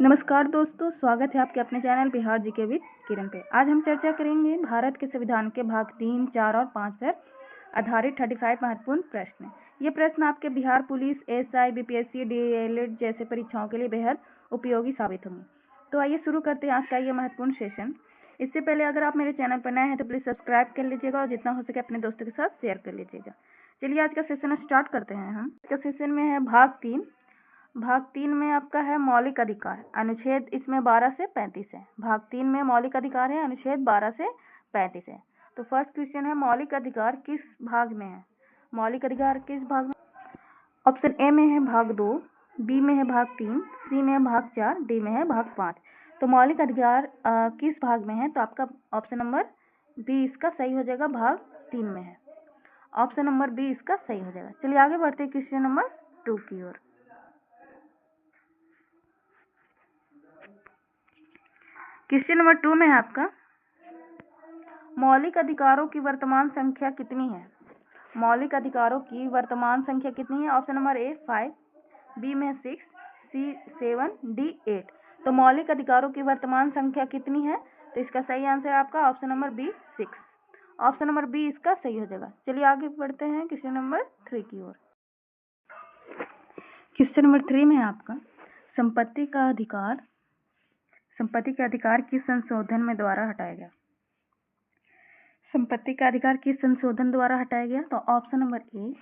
नमस्कार दोस्तों, स्वागत है आपके अपने चैनल बिहार जीके विद किरण पे। आज हम चर्चा करेंगे भारत के संविधान के भाग 3, 4 और 5 पर आधारित 35 महत्वपूर्ण प्रश्न। ये प्रश्न आपके Bihar police, SI, BPSC, DElEd जैसे परीक्षाओं के लिए बेहद उपयोगी साबित होंगे। तो आइए शुरू करते हैं आज का ये महत्वपूर्ण सेशन। इससे पहले अगर आप मेरे चैनल पर नए हैं तो प्लीज सब्सक्राइब कर लीजिएगा और जितना हो सके अपने दोस्तों के साथ शेयर कर लीजिएगा। चलिए आज का सेशन स्टार्ट करते हैं। हम इसका सेशन में है भाग 3 में आपका है मौलिक अधिकार। अनुच्छेद इसमें 12 से 35 है। भाग 3 में मौलिक अधिकार है, अनुच्छेद 12 से 35 है। तो फर्स्ट क्वेश्चन है, मौलिक अधिकार किस भाग में है? मौलिक अधिकार किस भाग में? ऑप्शन ए में है भाग 2, बी में है भाग 3, सी में है भाग 4, डी में है भाग 5। तो मौलिक अधिकार किस भाग में है? तो आपका ऑप्शन नंबर बी इसका सही हो जाएगा, भाग 3 में है। ऑप्शन नंबर बी इसका सही हो जाएगा। चलिए आगे बढ़ते हैं क्वेश्चन नंबर 2 की ओर। क्वेश्चन नंबर 2 में है आपका, मौलिक अधिकारों की वर्तमान संख्या कितनी है? मौलिक अधिकारों की वर्तमान संख्या कितनी है? ऑप्शन नंबर ए 5, बी में 6, सी 7, डी 8। तो मौलिक अधिकारों की वर्तमान संख्या कितनी है? तो इसका सही आंसर आपका option number B 6। Option number B इसका सही हो जाएगा। चलिए आगे बढ़ते हैं क्वेश्चन नंबर 3 की ओर। क्वेश्चन नंबर 3 में है आपका, संपत्ति का अधिकार किस संशोधन में द्वारा हटाया गया? संपत्ति का अधिकार किस संशोधन द्वारा हटाया गया? तो ऑप्शन नंबर ए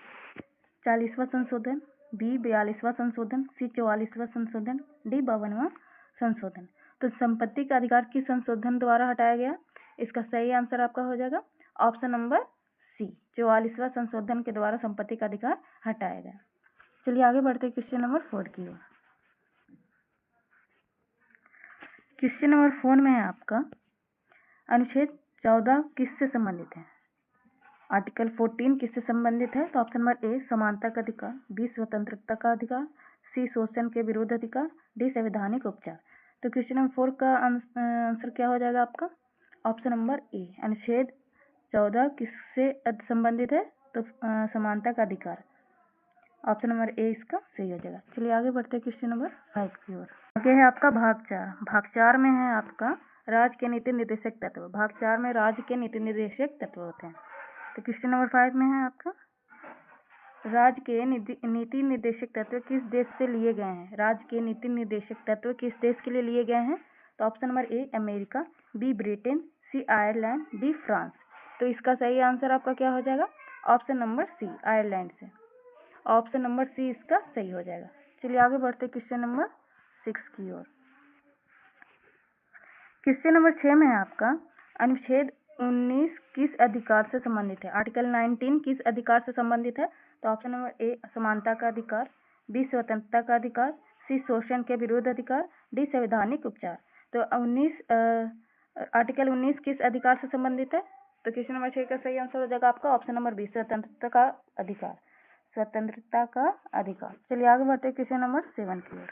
40वां संशोधन, बी 42वां संशोधन, सी 44वां संशोधन, डी 52वां संशोधन। तो संपत्ति का अधिकार किस संशोधन द्वारा हटाया गया? इसका सही आंसर आपका हो जाएगा ऑप्शन नंबर सी, 44वां संशोधन के द्वारा संपत्ति का अधिकार हटाया गया। चलिए आगे बढ़ते हैं क्वेश्चन नंबर 4 की ओर। क्वेश्चन नंबर 4 में है आपका, अनुच्छेद 14 किससे संबंधित है? आर्टिकल 14 किससे संबंधित है? तो ऑप्शन नंबर ए समानता का अधिकार, बी स्वतंत्रता का अधिकार, सी शोषण के विरुद्ध अधिकार, डी संवैधानिक उपचार। तो क्वेश्चन नंबर 4 का आंसर क्या हो जाएगा आपका? ऑप्शन नंबर ए, अनुच्छेद 14 किससे संबंधित है? तो समानता का अधिकार। ऑप्शन नंबर ए इसका सही हो जाएगा। चलिए आगे बढ़ते हैं क्वेश्चन नंबर 5 की ओर। आगे है आपका भाग 4। भाग 4 में है आपका राज्य के नीति निर्देशक तत्व। भाग 4 में राज्य के नीति निर्देशक तत्व होते हैं। तो क्वेश्चन नंबर 5 में है आपका, राज्य के नीति निर्देशक तत्व किस देश से लिए गए हैं? राज्य के नीति निर्देशक तत्व किस देश के लिए लिए गए हैं? तो option number A America, B Britain, C Ireland, D France. तो इसका सही आंसर आपका क्या हो जाएगा? ऑप्शन नंबर सी, आयरलैंड से। ऑप्शन नंबर सी इसका सही हो जाएगा। चलिए आगे बढ़ते क्वेश्चन नंबर 6 की ओर। क्वेश्चन नंबर 6 में है आपका, अनुच्छेद 19 किस अधिकार से संबंधित है? आर्टिकल 19 किस अधिकार से संबंधित है? तो ऑप्शन नंबर ए समानता का अधिकार, बी स्वतंत्रता का अधिकार, सी शोषण के विरुद्ध अधिकार, डी संवैधानिक उपचार। तो आर्टिकल 19 किस अधिकार से संबंधित है? तो क्वेश्चन नंबर 6 का सही आंसर हो जाएगा आपका ऑप्शन नंबर बी स्वतंत्रता का अधिकार, स्वतंत्रता का अधिकार। चलिए आगे बढ़ते क्वेश्चन नंबर 7 की ओर।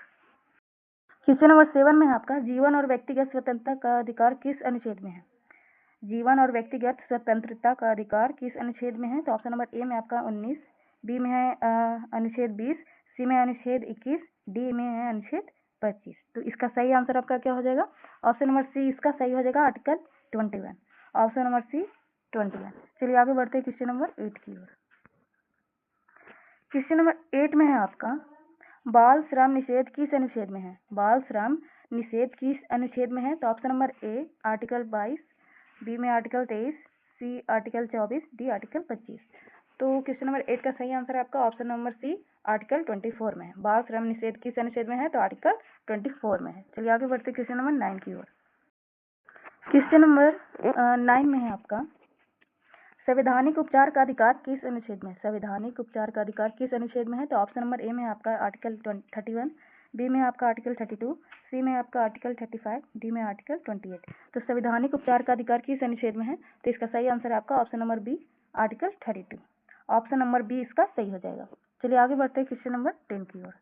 क्वेश्चन नंबर 7 में है आपका, जीवन और व्यक्तिगत स्वतंत्रता का अधिकार किस अनुच्छेद में है? जीवन और व्यक्तिगत स्वतंत्रता का अधिकार किस अनुच्छेद में है? तो ऑप्शन नंबर ए में आपका 19, बी में है अनुच्छेद 20, सी में अनुच्छेद 21, डी में है अनुच्छेद 25। तो इसका सही आंसर आपका क्या हो जाएगा? ऑप्शन नंबर सी इसका सही हो जाएगा, आर्टिकल 21। ऑप्शन नंबर सी 21। चलिए आगे बढ़ते हैं क्वेश्चन नंबर 8 की ओर। क्वेश्चन नंबर 8 में है आपका, बाल श्रम निषेध किस अनुच्छेद में है? बाल श्रम निषेध किस अनुच्छेद में है? तो option number A article 22, B में article 23, C article 24, D article 25। तो क्वेश्चन नंबर 8 का सही आंसर आपका ऑप्शन नंबर सी आर्टिकल 24 में है। बाल श्रम निषेध किस अनुच्छेद में है? तो आर्टिकल 24 में है। चलिए आगे बढ़ते क्वेश्चन नंबर 9 की ओर। क्वेश्चन नंबर 9 में है आपका, संवैधानिक उपचार का अधिकार किस अनुच्छेद में? संवैधानिक उपचार का अधिकार किस अनुच्छेद में है? तो ऑप्शन नंबर ए में आपका आर्टिकल 31, बी में आपका आर्टिकल 32, सी में आपका आर्टिकल 35, डी में आर्टिकल 28। तो संवैधानिक उपचार का अधिकार किस अनुच्छेद में है? तो इसका सही आंसर आपका option number B article 32। Option number B इसका सही हो जाएगा। चलिए आगे बढ़ते हैं क्वेश्चन नंबर 10 की ओर।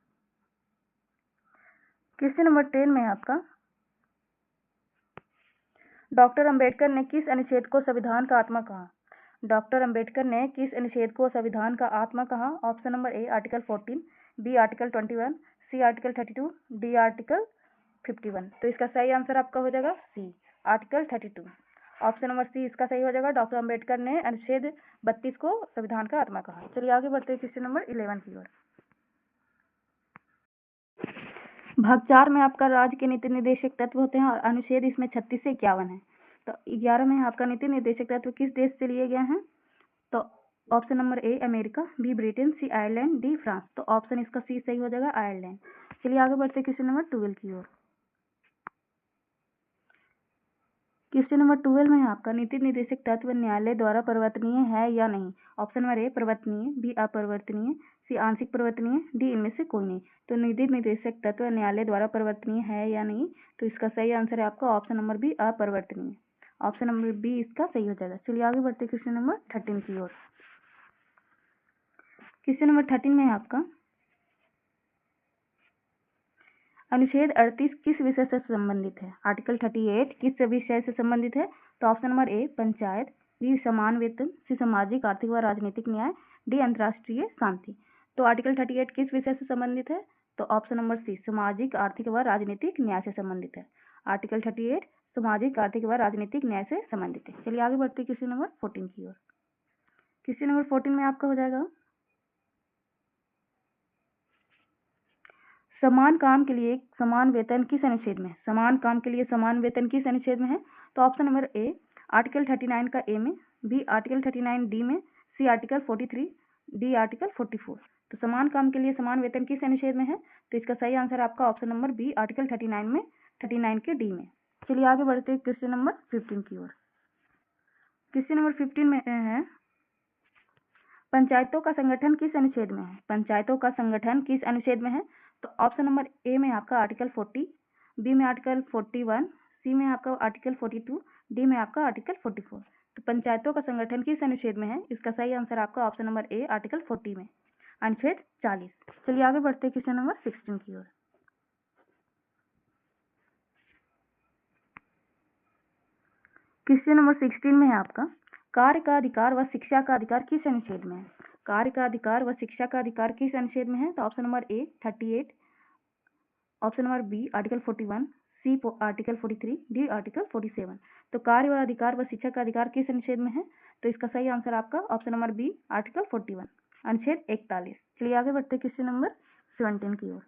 क्वेश्चन नंबर 10 में आपका, डॉक्टर अंबेडकर ने किस अनुच्छेद को संविधान का आत्मा कहा? डॉक्टर अंबेडकर ने किस अनुच्छेद को संविधान का आत्मा कहा? Option number A article 14, B article 21, C article 32, D article 51। तो इसका सही आंसर आपका हो जाएगा C, article 32। Option number C इसका सही हो जाएगा। डॉक्टर अम्बेडकर ने अनुच्छेद 32 को संविधान का आत्मा कहा। चलिए आगे बढ़ते हैं क्वेश्चन नंबर 11 की ओर। भाग 4 में आपका राज्य के नीति निर्देशक तत्व होते हैं और अनुच्छेद इसमें 36 से 51 है। तो 11 में आपका नीति निर्देशक तत्व किस देश से लिए गए हैं? तो option number A America, B Britain, C Ireland, D France. तो ऑप्शन इसका सी सही हो जाएगा, आयरलैंड। चलिए आगे बढ़ते हैं क्वेश्चन नंबर 12 की ओर। क्वेश्चन नंबर 12 में आपका नीति निर्देशक तत्व न्यायालय द्वारा परिवर्तनीय है या नहीं? ऑप्शन नंबर ए परिवर्तनीय, बी अपरिवर्तनीय, सी आंशिक परिवर्तनीय, डी इनमें से कोई नहीं। तो नीति निर्देशक तत्व न्यायालय द्वारा परिवर्तनीय है या नहीं? तो इसका सही आंसर है आपका ऑप्शन नंबर बी अपरिवर्तनीय। ऑप्शन नंबर बी इसका सही हो जाएगा। चलिए आगे बढ़ते क्वेश्चन नंबर 13 की ओर। क्वेश्चन नंबर 13 में आपका अनुच्छेद 38 किस विषय से संबंधित है? आर्टिकल 38 किस विषय से संबंधित है? तो option number A panchayat, B समान वेतन, सी सामाजिक आर्थिक व राजनीतिक न्याय, डी अंतर्राष्ट्रीय शांति। तो आर्टिकल 38 किस विषय से संबंधित है? तो ऑप्शन नंबर सी सामाजिक आर्थिक व राजनीतिक न्याय से संबंधित है। आर्टिकल 38 सामाजिक आर्थिक व राजनीतिक न्याय से संबंधित है। चलिए आगे बढ़ते क्वेश्चन नंबर 14 की ओर। क्वेश्चन नंबर 14 में आपका हो जाएगा समान काम के लिए समान वेतन किस अनुच्छेद में? समान काम के लिए समान वेतन किस अनुच्छेद में है? तो ऑप्शन नंबर ए आर्टिकल 39 का ए में, बी आर्टिकल 39 डी में, सी आर्टिकल 43, डी आर्टिकल 44। तो समान काम के लिए समान वेतन किस अनुच्छेद में है? तो इसका सही आंसर आपका ऑप्शन नंबर बी आर्टिकल 39 में, 39 के डी में। चलिए आगे बढ़ते हैं क्वेश्चन नंबर 15 की ओर। क्वेश्चन नंबर 15 में है पंचायतों का संगठन किस अनुच्छेद में है? पंचायतों का संगठन किस अनुच्छेद में है? तो ऑप्शन नंबर ए में आपका आर्टिकल 40, बी में आर्टिकल 41, सी में आपका आर्टिकल 42, डी में आपका आर्टिकल 44। तो पंचायतों का संगठन किस अनुच्छेद में है? इसका सही आंसर आपका ऑप्शन नंबर ए आर्टिकल 40 में, अनुच्छेद 40। चलिए आगे बढ़ते हैं क्वेश्चन नंबर 16 की ओर। क्वेश्चन नंबर 16 में है आपका कार्य का अधिकार व शिक्षा का अधिकार किस अनुच्छेद में है? कार्य का अधिकार व शिक्षा का अधिकार किस अनुच्छेद में है? तो option number A 38, option number B article 41, C article 43, D article 47। तो कार्य व अधिकार व शिक्षा का अधिकार किस अनुच्छेद में है? तो इसका सही आंसर आपका ऑप्शन नंबर बी आर्टिकल 41, अनुच्छेद 41। चलिए आगे बढ़ते क्वेश्चन नंबर 17 की ओर।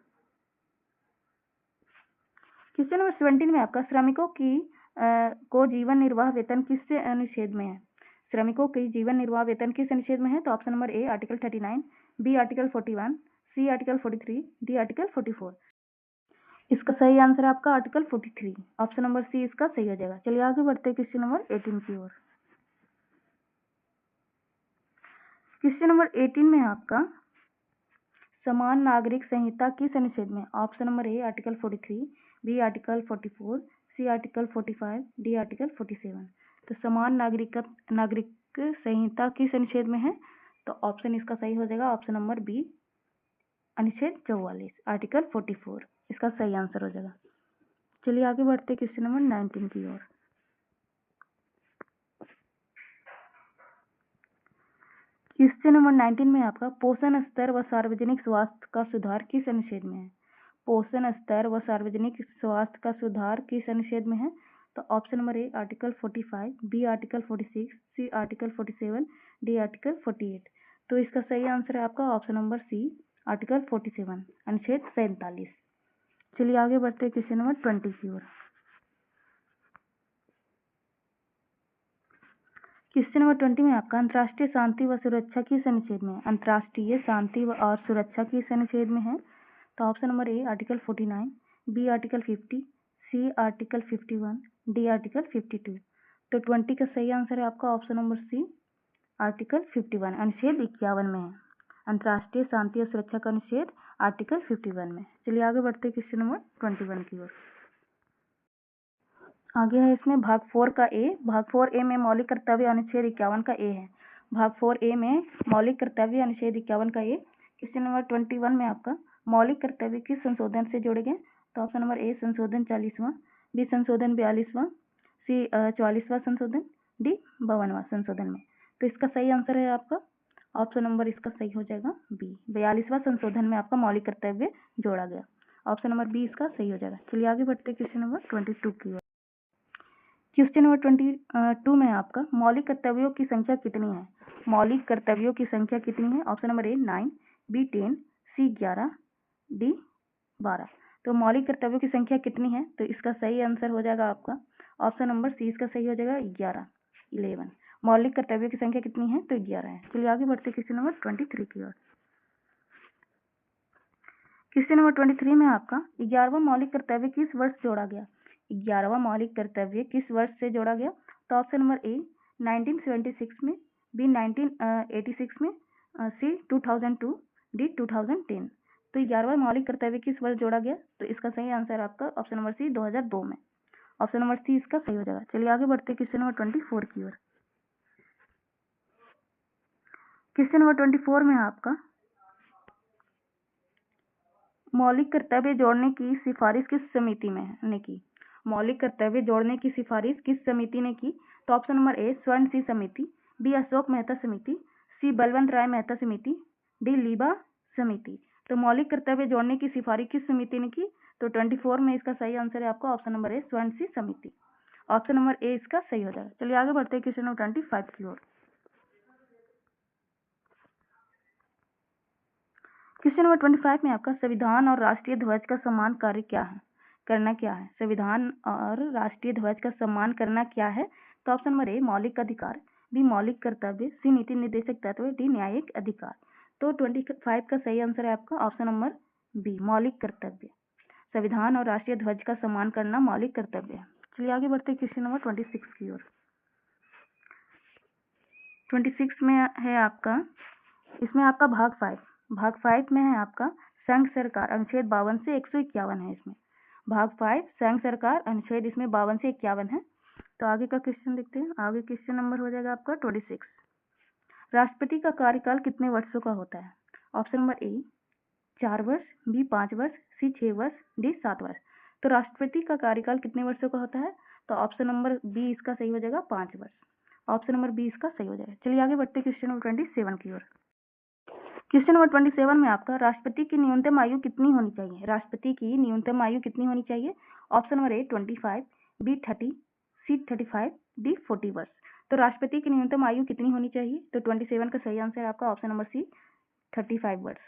क्वेश्चन नंबर 17 में आपका श्रमिकों की को जीवन निर्वाह वेतन किस अनुच्छेद में है? श्रमिकों की जीवन निर्वाह वेतन किस अनुच्छेद में है? तो option number A article 39, B article 41, C article 43, D article 44। इसका सही आंसर आपका आर्टिकल 43, ऑप्शन नंबर सी इसका सही हो जाएगा। चलिए आगे बढ़ते हैं क्वेश्चन नंबर 18 की ओर। क्वेश्चन नंबर 18 में आपका समान नागरिक संहिता किस अनुच्छेद में? Option number A article 43, B article 44, C article 45, D article 47। तो समान नागरिक संहिता किस अनुच्छेद में है? तो ऑप्शन इसका सही हो जाएगा ऑप्शन नंबर बी अनुच्छेद 44, आर्टिकल 44 इसका सही आंसर हो जाएगा। चलिए आगे बढ़ते क्वेश्चन नंबर 19 की ओर। क्वेश्चन नंबर 19 में आपका पोषण स्तर व सार्वजनिक स्वास्थ्य का सुधार किस अनुच्छेद में है? पोषण स्तर व सार्वजनिक स्वास्थ्य का सुधार किस अनुच्छेद में है? तो option number A article 45, B article 46, C article 47, D article 48। तो इसका सही आंसर है आपका ऑप्शन नंबर सी आर्टिकल 47, अनुच्छेद 47। चलिए आगे बढ़ते हैं क्वेश्चन नंबर 20 की ओर। क्वेश्चन नंबर 20 में आपका अंतर्राष्ट्रीय शांति व सुरक्षा किस अनुच्छेद में है? अंतर्राष्ट्रीय शांति और सुरक्षा किस अनुच्छेद में है? तो option number A article 49, B article 50, C article 51, D article 52। तो 20 का सही आंसर है आपका ऑप्शन नंबर सी आर्टिकल 51, अनुच्छेद 51 में है। अंतर्राष्ट्रीय शांति और सुरक्षा का अनुच्छेद आर्टिकल 51 में। चलिए आगे बढ़ते क्वेश्चन नंबर 21 की ओर। आगे है इसमें भाग 4 का ए। भाग 4 ए में मौलिक कर्तव्य अनुच्छेद 51 का ए है। भाग 4 ए में मौलिक कर्तव्य अनुच्छेद 51 का ए। क्वेश्चन नंबर 21 में आपका मौलिक कर्तव्य किस संशोधन से जोड़े गए? तो ऑप्शन नंबर ए संशोधन 40वां, बी संशोधन 42वां, सी 44वां संशोधन, डी 52वां संशोधन में। तो इसका सही आंसर है आपका ऑप्शन नंबर इसका सही हो जाएगा बी 42वां संशोधन में आपका मौलिक कर्तव्य जोड़ा गया। ऑप्शन नंबर बी इसका सही हो जाएगा। चलिए आगे बढ़ते हैं क्वेश्चन नंबर 22 की ओर। क्वेश्चन नंबर 22 में आपका मौलिक कर्तव्यों की संख्या कितनी है? मौलिक कर्तव्यों की संख्या कितनी है? Option number A 9, B 10, C 11, D 12। तो मौलिक कर्तव्यों की संख्या कितनी है? तो इसका सही आंसर हो जाएगा आपका ऑप्शन नंबर सी इसका सही हो जाएगा 11। मौलिक कर्तव्यों की संख्या कितनी है? तो 11 है। चलिए आगे बढ़ते क्वेश्चन नंबर 23 की ओर। क्वेश्चन नंबर 23 में आपका 11वां मौलिक कर्तव्य किस वर्ष जोड़ा गया? 11वां मौलिक कर्तव्य किस वर्ष से जोड़ा गया? तो ऑप्शन नंबर ए 1976 में, बी 1986 में, सी 2002, डी 2010। तो 11वां मौलिक कर्तव्य किस वर्ष जोड़ा गया? तो इसका सही आंसर आपका ऑप्शन नंबर सी 2002 में। ऑप्शन नंबर सी इसका सही हो जाएगा। चलिए आगे बढ़ते क्वेश्चन नंबर 24 की ओर। क्वेश्चन नंबर 24 में आपका मौलिक कर्तव्य जोड़ने की सिफारिश किस समिति ने की? मौलिक कर्तव्य जोड़ने की सिफारिश किस समिति ने की? तो ऑप्शन नंबर ए स्वर्ण सिंह समिति, बी अशोक मेहता समिति, सी बलवंत राय मेहता समिति, डी लीबा समिति। तो मौलिक कर्तव्य जोड़ने की सिफारिश किस समिति ने की? तो 24 में इसका सही आंसर है आपका ऑप्शन नंबर ए स्वर्ण सिंह समिति। ऑप्शन नंबर ए इसका सही हो जाएगा। चलिए आगे बढ़ते हैं क्वेश्चन नंबर 25 की ओर। क्वेश्चन नंबर 25 में आपका संविधान और राष्ट्रीय ध्वज का सम्मान कार्य क्या है? करना क्या है? संविधान और राष्ट्रीय ध्वज का सम्मान करना क्या है? तो ऑप्शन नंबर ए मौलिक अधिकार, बी मौलिक कर्तव्य, सी नीति निर्देशक तत्व, डी न्यायिक अधिकार। तो 25 का सही आंसर है आपका ऑप्शन नंबर बी मौलिक कर्तव्य। संविधान और राष्ट्रीय ध्वज का सम्मान करना मौलिक कर्तव्य है। चलिए आगे बढ़ते हैं क्वेश्चन नंबर 26 की ओर। 26 में है आपका, इसमें आपका भाग 5 में है आपका संघ सरकार अनुच्छेद 52 से 151 है। इसमें भाग 5 संघ सरकार अनुच्छेद इसमें 52 से 51 है। तो आगे का क्वेश्चन देखते हैं। आगे क्वेश्चन नंबर हो जाएगा आपका 26। राष्ट्रपति का कार्यकाल कितने वर्षों का होता है? ऑप्शन नंबर ए 4 वर्ष, बी 5 वर्ष, सी 6 वर्ष, डी 7 वर्ष। तो राष्ट्रपति का कार्यकाल कितने वर्षों का होता है? तो ऑप्शन नंबर बी इसका सही हो जाएगा 5 वर्ष। ऑप्शन नंबर बी इसका सही हो जाएगा। चलिए आगे बढ़ते क्वेश्चन नंबर 27 की ओर। क्वेश्चन नंबर 27 में आपका राष्ट्रपति की न्यूनतम आयु कितनी होनी चाहिए? राष्ट्रपति की न्यूनतम आयु कितनी होनी चाहिए? Option number A 25, B 30, C 35, D 40 वर्ष। तो राष्ट्रपति की न्यूनतम आयु कितनी होनी चाहिए? तो 27 का सही आंसर है आपका ऑप्शन नंबर सी 35 वर्ष।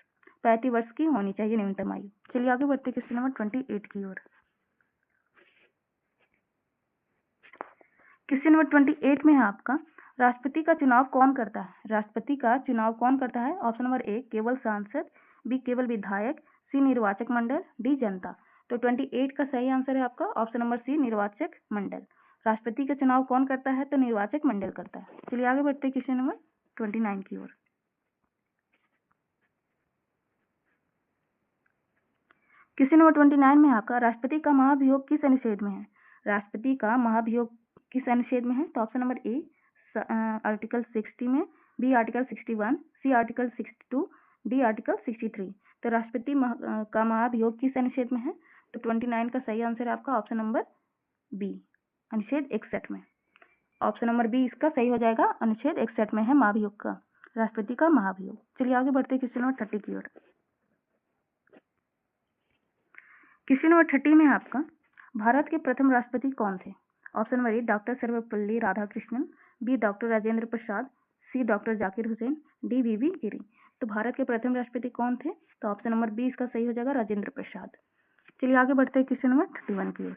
35 वर्ष की होनी चाहिए न्यूनतम आयु। चलिए आगे बढ़ते क्वेश्चन नंबर 28 की ओर। क्वेश्चन नंबर 28 में है आपका राष्ट्रपति का चुनाव कौन करता है? राष्ट्रपति का चुनाव कौन करता है? ऑप्शन नंबर ए केवल सांसद, बी केवल विधायक, सी निर्वाचक मंडल, डी जनता। तो 28 का सही आंसर है आपका ऑप्शन नंबर सी निर्वाचक मंडल। राष्ट्रपति का चुनाव कौन करता है? तो निर्वाचक मंडल करता है। चलिए आगे बढ़ते हैं क्वेश्चन नंबर 29 की ओर। क्वेश्चन नंबर 29 में आपका राष्ट्रपति का महाभियोग किस अनुच्छेद में है? राष्ट्रपति का महाभियोग किस अनुच्छेद में है? तो ऑप्शन नंबर ए आर्टिकल 60 में, B article 61, C article 62, D article 63। तो राष्ट्रपति का महाभियोग किस अनुच्छेद में है? तो 29 का सही आंसर है आपका ऑप्शन नंबर बी अनुच्छेद 61 में। ऑप्शन नंबर बी इसका सही हो जाएगा। अनुच्छेद 61 में है महाभियोग का, राष्ट्रपति का महाभियोग। चलिए आगे बढ़ते क्वेश्चन नंबर 30 की ओर। क्वेश्चन नंबर 30 में आपका भारत के प्रथम राष्ट्रपति कौन थे? Option number A doctor Sarvepalli Radhakrishnan, B doctor Rajendra Prasad, C doctor Zakir Hussain, D V Giri. तो भारत के प्रथम राष्ट्रपति कौन थे? तो ऑप्शन नंबर बी इसका सही हो जाएगा राजेंद्र प्रसाद। चलिए आगे बढ़ते हैं क्वेश्चन नंबर 31 की ओर।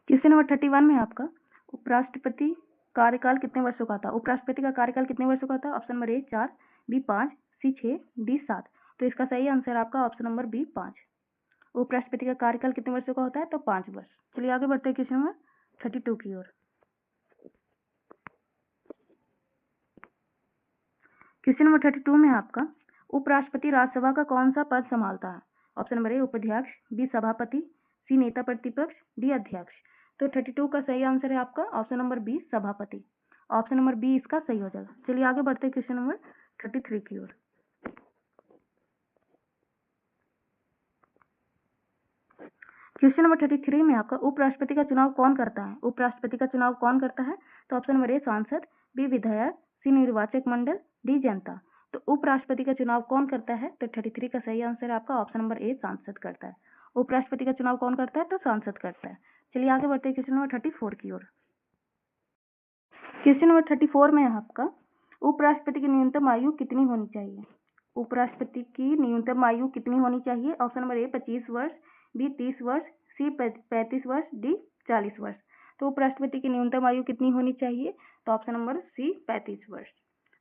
क्वेश्चन नंबर 31 में आपका उपराष्ट्रपति कार्यकाल कितने वर्षों का था? उपराष्ट्रपति का कार्यकाल कितने वर्षों का था? Option number A 4, B 5, C 6, D 7। तो इसका सही आंसर आपका ऑप्शन नंबर बी 5। उपराष्ट्रपति का कार्यकाल कितने वर्षों का होता है? तो 5 वर्ष। चलिए आगे बढ़ते हैं क्वेश्चन नंबर 32 की ओर। क्वेश्चन नंबर 32 में आपका उपराष्ट्रपति राज्यसभा का कौन सा पद संभालता है? ऑप्शन नंबर ए उपाध्यक्ष, बी सभापति, सी नेता प्रतिपक्ष, डी अध्यक्ष। तो 32 का सही आंसर है आपका ऑप्शन नंबर बी सभापति। ऑप्शन नंबर बी इसका सही हो जाएगा। चलिए आगे बढ़ते हैं क्वेश्चन नंबर 33 की ओर। क्वेश्चन नंबर 33 में आपका उपराष्ट्रपति का चुनाव कौन करता है? उपराष्ट्रपति का चुनाव कौन करता है? तो ऑप्शन नंबर ए सांसद, बी विधायक, सी निर्वाचक मंडल, डी जनता। तो उपराष्ट्रपति का चुनाव कौन करता है? तो 33 का सही आंसर है आपका ऑप्शन नंबर ए, सांसद करता है। उपराष्ट्रपति का चुनाव कौन करता है? तो सांसद करता है। चलिए आगे बढ़ते हैं क्वेश्चन नंबर 34 की ओर। क्वेश्चन नंबर 34 में आपका उपराष्ट्रपति की न्यूनतम आयु कितनी होनी चाहिए? उपराष्ट्रपति की न्यूनतम आयु कितनी होनी चाहिए? ऑप्शन नंबर ए 25 वर्ष, बी 30 वर्ष, सी 35 वर्ष, डी 40 वर्ष। तो उपराष्ट्रपति की न्यूनतम आयु कितनी होनी चाहिए? तो ऑप्शन नंबर सी 35 वर्ष।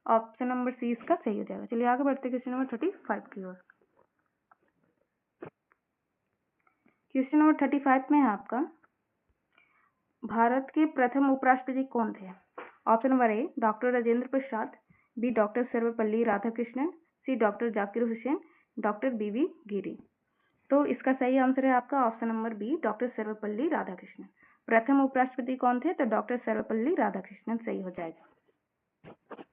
ऑप्शन नंबर सी इसका सही हो जाएगा। चलिए आगे बढ़ते हैं क्वेश्चन नंबर 35 की ओर। क्वेश्चन नंबर 35 में है आपका भारत के प्रथम उपराष्ट्रपति कौन थे? Option number A doctor Rajendra Prasad, B doctor Sarvepalli Radhakrishnan, C doctor Zakir Hussain, doctor B V Giri. तो इसका सही आंसर है आपका option number B doctor Sarvepalli Radhakrishnan. प्रथम उपराष्ट्रपति कौन थे? तो डॉक्टर सर्वपल्ली राधाकृष्णन सही हो जाएगा।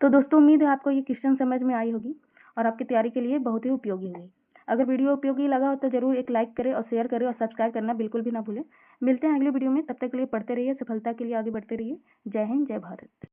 तो दोस्तों उम्मीद है आपको ये क्वेश्चन समझ में आई होगी और आपकी तैयारी के लिए बहुत ही उपयोगी होगी। अगर वीडियो उपयोगी लगा हो तो जरूर एक लाइक करें और शेयर करें और सब्सक्राइब करना बिल्कुल भी ना भूलें। मिलते हैं अगले वीडियो में, तब तक के लिए पढ़ते रहिए, सफलता के लिए आगे बढ़ते रहिए। जय हिंद, जय भारत।